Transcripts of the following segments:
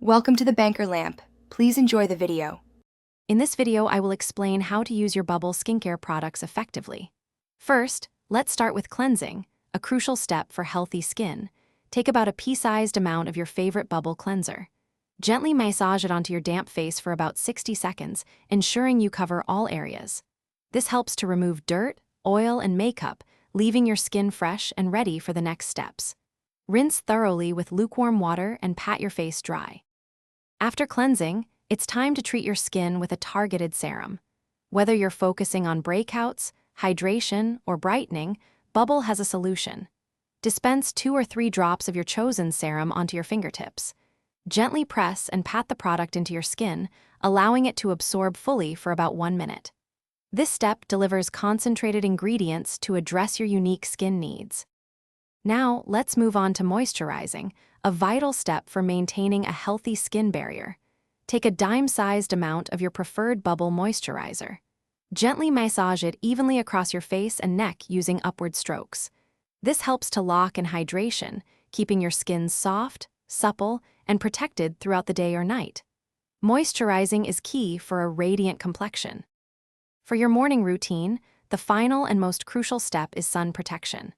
Welcome to the Banker Lamp. Please enjoy the video. In this video, I will explain how to use your Bubble skincare products effectively. First, let's start with cleansing, a crucial step for healthy skin. Take about a pea-sized amount of your favorite Bubble cleanser. Gently massage it onto your damp face for about 60 seconds, ensuring you cover all areas. This helps to remove dirt, oil, and makeup, leaving your skin fresh and ready for the next steps. Rinse thoroughly with lukewarm water and pat your face dry. After cleansing, it's time to treat your skin with a targeted serum. Whether you're focusing on breakouts, hydration, or brightening, Bubble has a solution. Dispense 2 or 3 drops of your chosen serum onto your fingertips. Gently press and pat the product into your skin, allowing it to absorb fully for about 1 minute. This step delivers concentrated ingredients to address your unique skin needs. Now, let's move on to moisturizing, a vital step for maintaining a healthy skin barrier. Take a dime-sized amount of your preferred Bubble moisturizer. Gently massage it evenly across your face and neck using upward strokes. This helps to lock in hydration, keeping your skin soft, supple, and protected throughout the day or night. Moisturizing is key for a radiant complexion. For your morning routine, the final and most crucial step is sun protection.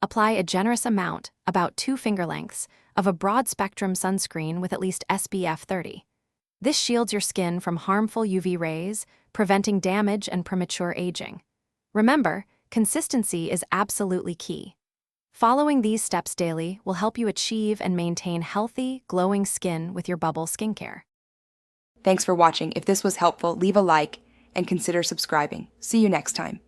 Apply a generous amount, about 2 finger lengths, of a broad-spectrum sunscreen with at least SPF 30. This shields your skin from harmful UV rays, preventing damage and premature aging. Remember, consistency is absolutely key. Following these steps daily will help you achieve and maintain healthy, glowing skin with your Bubble skincare. Thanks for watching. If this was helpful, leave a like and consider subscribing. See you next time.